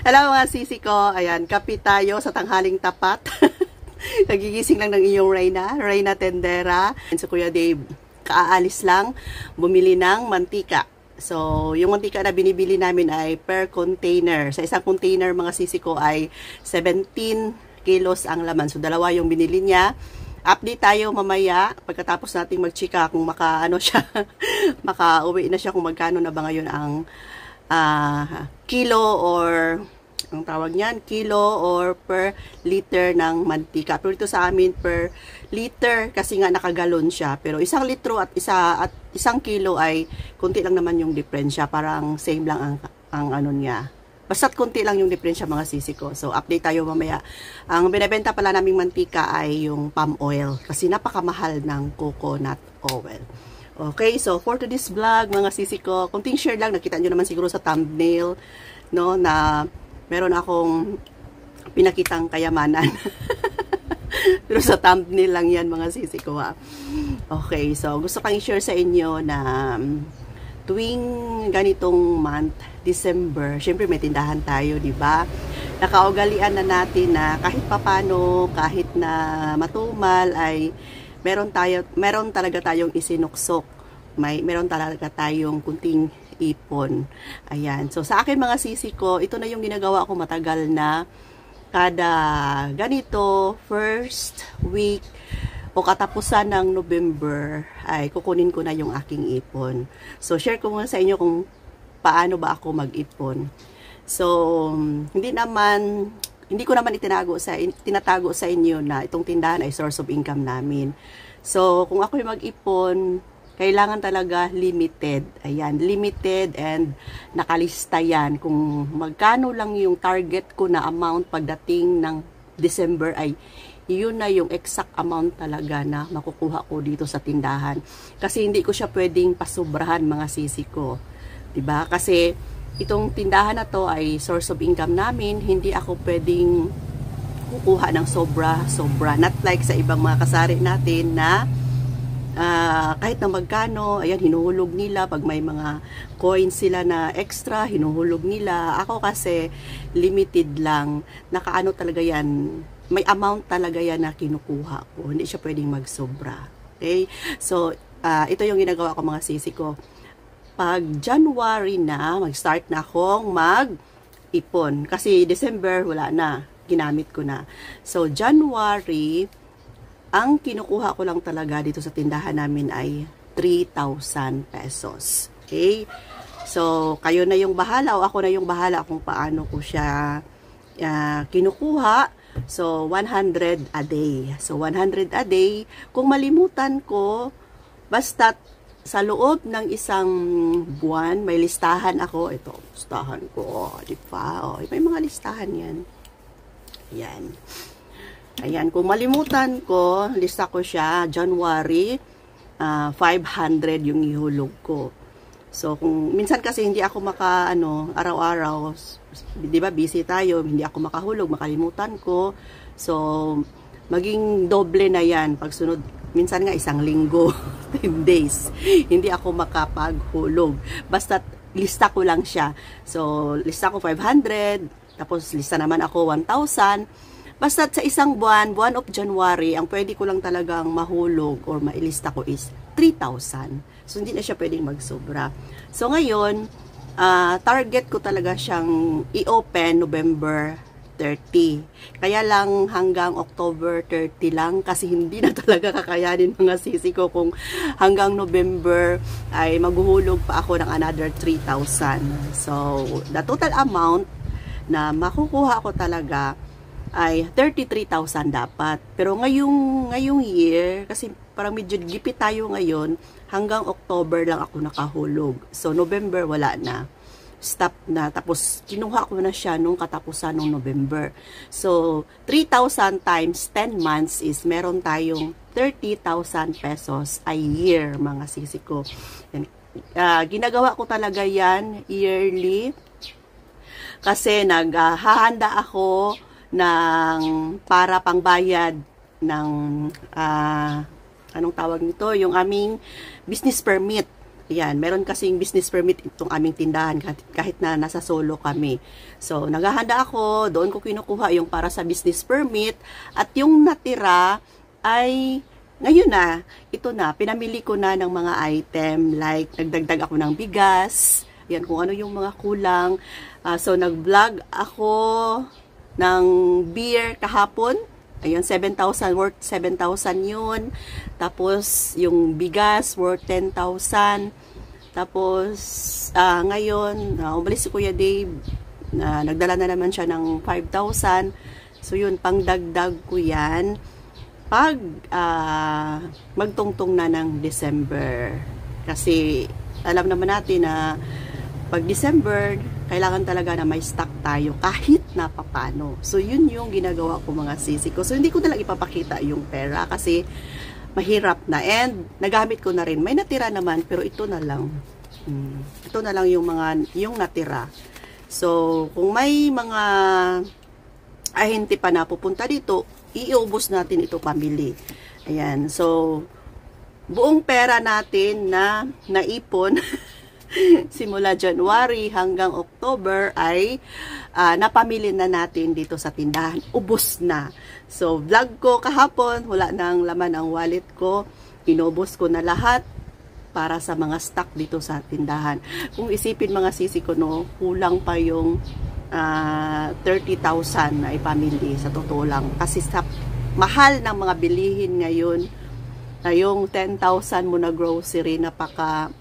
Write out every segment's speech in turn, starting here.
Hello mga sisi ko. Ayan, kape tayo sa tanghaling tapat. Nagigising lang ng iyong Reyna Tendera. So Kuya Dave, kaalis lang, bumili ng mantika. So, yung mantika na binibili namin ay per container. Sa isang container mga sisi ko ay 17 kilos ang laman. So, dalawa yung binili niya. Update tayo mamaya pagkatapos nating magchika kung maka-ano siya, maka-uwi na siya kung magkano na ba ngayon ang kilo or ang tawag niyan, kilo or per liter ng mantika. Pero ito sa amin per liter kasi nga nakagalon siya. Pero isang litro at isang kilo ay konti lang naman yung diferensya. Parang same lang ang ano niya. Basta't konti lang yung diferensya mga sisi ko. So, update tayo mamaya. Ang binibenta pala naming mantika ay yung palm oil. Kasi napakamahal ng coconut oil. Okay, so for today's vlog, mga sisi ko, kunting share lang. Nakita nyo naman siguro sa thumbnail, no, na meron akong pinakitang kayamanan. Pero sa thumbnail lang yan, mga sisi ko, ha. Okay, so gusto kong i-share sa inyo na tuwing ganitong month, December, syempre may tindahan tayo, di ba? Nakaugalian na natin na kahit papano, kahit na matumal ay meron talaga tayong isinuksok. Meron talaga tayong kunting ipon. Ayan. So sa akin mga sisi ko, ito na yung ginagawa ko matagal na. Kada ganito, first week o katapusan ng November ay kukunin ko na yung aking ipon. So share ko muna sa inyo kung paano ba ako mag-ipon. So hindi ko naman tinatago sa inyo na itong tindahan ay source of income namin. So kung ako yung mag-ipon, kailangan talaga limited. Ayan, limited and nakalista yan. Kung magkano lang yung target ko na amount pagdating ng December ay yun na yung exact amount talaga na makukuha ko dito sa tindahan. Kasi hindi ko siya pwedeng pasubrahan mga sisi ko. Diba? Kasi itong tindahan na to ay source of income namin. Hindi ako pwedeng kukuha ng sobra. Not like sa ibang mga kasari natin na kahit na magkano, ayan, hinuhulog nila. Pag may mga coins sila na extra, hinuhulog nila. Ako kasi limited lang. Nakaano talaga yan. May amount talaga yan na kinukuha ko. Hindi siya pwedeng magsobra. Okay? So, ito yung ginagawa ko mga sisi ko. Pag January na, mag-start na akong mag-ipon. Kasi December, wala na. Ginamit ko na. So, January, ang kinukuha ko lang talaga dito sa tindahan namin ay 3,000 pesos. Okay? So, kayo na yung bahala o ako na yung bahala kung paano ko siya kinukuha. So, 100 a day. So, 100 a day. Kung malimutan ko, basta sa loob ng isang buwan, may listahan ako. Ito, listahan ko. Di ba? Oh, may mga listahan yan. Yan. Ayan, kung malimutan ko, lista ko siya, January, 500 yung ihulog ko. So, kung minsan kasi hindi ako araw-araw, di ba, busy tayo, hindi ako makahulog, makalimutan ko. So, maging doble na yan pagsunod. Minsan nga isang linggo, 10 days, hindi ako makapaghulog. Basta lista ko lang siya. So, lista ko 500, tapos lista naman ako 1,000. Basta sa isang buwan of January, ang pwede ko lang talagang mahulog or mailista ko is 3,000. So, hindi na siya pwedeng magsobra. So, ngayon, target ko talaga siyang i-open November 30. Kaya lang hanggang October 30 lang kasi hindi na talaga kakayanin mga sisi ko kung hanggang November ay maghuhulog pa ako ng another 3,000. So, the total amount na makukuha ko talaga ay 33,000 dapat. Pero ngayong year, kasi parang medyo gipit tayo ngayon, hanggang October lang ako nakahulog. So, November wala na. Stop na. Tapos, kinuha ko na siya nung katapusan ng November. So, 3,000 times 10 months is meron tayong 30,000 pesos a year, mga sisi ko. Ginagawa ko talaga yan yearly. Kasi naghahanda ako para pangbayad ng anong tawag nito, yung aming business permit. Yan, meron kasing business permit itong aming tindahan kahit na nasa solo kami. So, naghahanda ako, doon ko kinukuha yung para sa business permit at yung natira ay ngayon na, ito na, pinamili ko na ng mga item like nagdagdag ako ng bigas, yan kung ano yung mga kulang. So, nag-vlog ako ng beer kahapon. Ayun, 7,000, worth 7,000 yun. Tapos, yung bigas, worth 10,000. Tapos, ngayon, umalis si Kuya Dave. Nagdala na naman siya ng 5,000. So, yun, pangdagdag ko yan. Pag magtungtong na ng December. Kasi, alam naman natin na pag December, kailangan talaga na may stock tayo kahit na papano. So, yun yung ginagawa ko mga sisi ko. So, hindi ko nalang ipapakita yung pera kasi mahirap na. And, nagamit ko na rin. May natira naman, pero ito na lang. Ito na lang yung natira. So, kung may mga ahente pa na pupunta dito, iubos natin ito pamili. Ayan. So, buong pera natin na naipon simula January hanggang October ay napamili na natin dito sa tindahan. Ubos na. So, vlog ko kahapon, wala nang laman ang wallet ko. Inubos ko na lahat para sa mga stock dito sa tindahan. Kung isipin mga sisi ko, no, kulang pa yung 30,000 na ipamili sa totoo lang. Kasi sa mahal ng mga bilihin ngayon, na yung 10,000 mo na grocery, napaka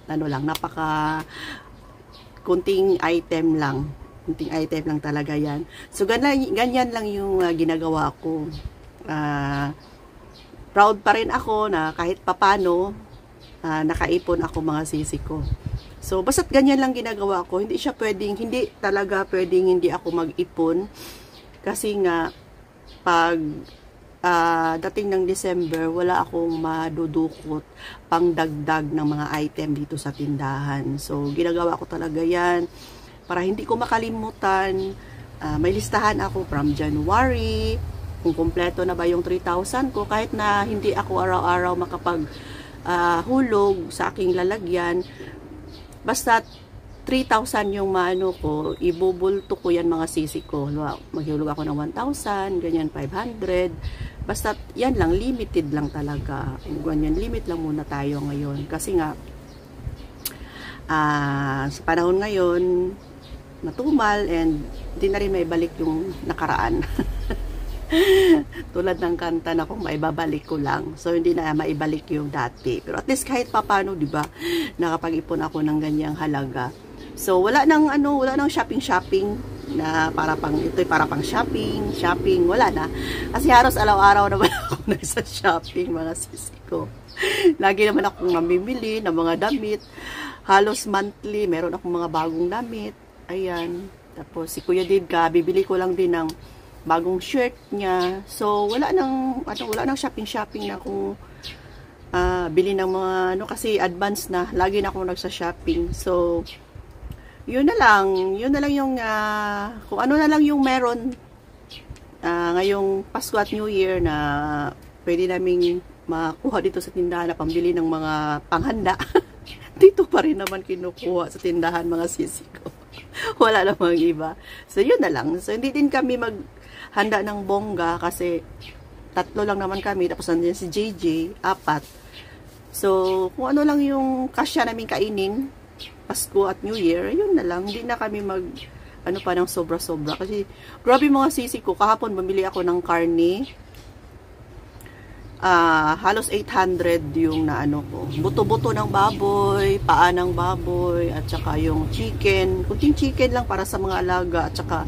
kunting item lang. Kunting item lang talaga yan. So, ganyan lang yung ginagawa ko. Proud pa rin ako na kahit papano, nakaipon ako mga sisi ko. So, basta't ganyan lang ginagawa ko. Hindi talaga pwedeng hindi ako mag-ipon. Kasi nga, pag dating ng December, wala akong madudukot pang dagdag ng mga item dito sa tindahan. So, ginagawa ko talaga yan para hindi ko makalimutan. May listahan ako from January, kung kompleto na ba yung 3,000 ko, kahit na hindi ako araw-araw makapag hulog sa aking lalagyan. Basta 3,000 yung maano ko, ibubulto ko yan mga sisi ko. Maghulog ako ng 1,000, ganyan 500. Basta yan lang, limited lang talaga. Ganyan, limit lang muna tayo ngayon. Kasi nga, sa panahon ngayon, matumal and hindi na rin maibalik yung nakaraan. Tulad ng kanta na kung maibabalik ko lang. So, hindi na maibalik yung dati. Pero at least kahit papano, di ba, nakapag-ipon ako ng ganyang halaga. So, wala nang shopping na para pang shopping, wala na. Kasi halos araw-araw naman ako nasa shopping, mga sisi ko. Lagi naman akong mamimili ng mga damit. Halos monthly, meron akong mga bagong damit. Ayan. Tapos, si Kuya Dave bibili ko lang din ng bagong shirt niya. So, wala nang shopping na kung bili ng mga, kasi advance na. Lagi na akong nagsa-shopping. So, yun na lang yung kung ano na lang yung meron ngayong Pasko at New Year na pwede naming makuha dito sa tindahan na pambili ng mga panghanda. Dito pa rin naman kinukuha sa tindahan mga sisi ko. Wala namang iba. So yun na lang. So hindi din kami maghanda ng bongga kasi 3 lang naman kami, tapos nandiyan si JJ 4. So kung ano lang yung kasya namin kainin Pasko at New Year, yun na lang. Hindi na kami ng sobra-sobra. Kasi, grabe mga sisi ko. Kahapon, bumili ako ng karne. Halos 800 yung ko. Buto-buto ng baboy, paa ng baboy, at saka yung chicken. Kunting chicken lang para sa mga alaga, at saka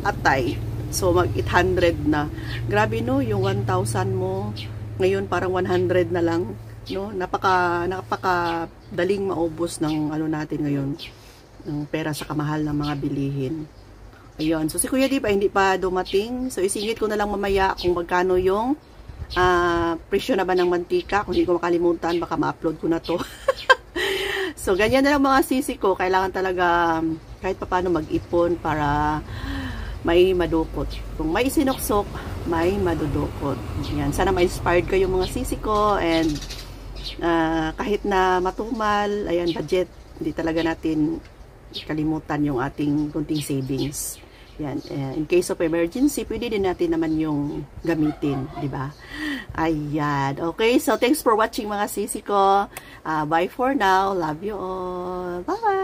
atay. So, mag 800 na. Grabe no, yung 1,000 mo. Ngayon, parang 100 na lang. No, napaka daling maubos ng natin ngayon, ng pera sa kamahal ng mga bilihin. Ayun, so si Kuya Dave hindi pa dumating, so isingit ko na lang mamaya kung magkano yung presyo na ba ng mantika. Kung hindi ko makalimutan, baka ma-upload ko na to. So ganyan na lang mga sisi ko, kailangan talaga kahit paano mag-ipon para may madukot. Kung may isinuksok, may madudukot. Yan, sana ma-inspired kayo mga sisi ko, and Kahit na matumal, ayan, budget, hindi talaga natin kalimutan yung ating kunting savings. Yan, in case of emergency, pwede din natin naman yung gamitin, di ba? Ayan. Okay, so thanks for watching mga sisi ko. Bye for now. Love you all. Bye!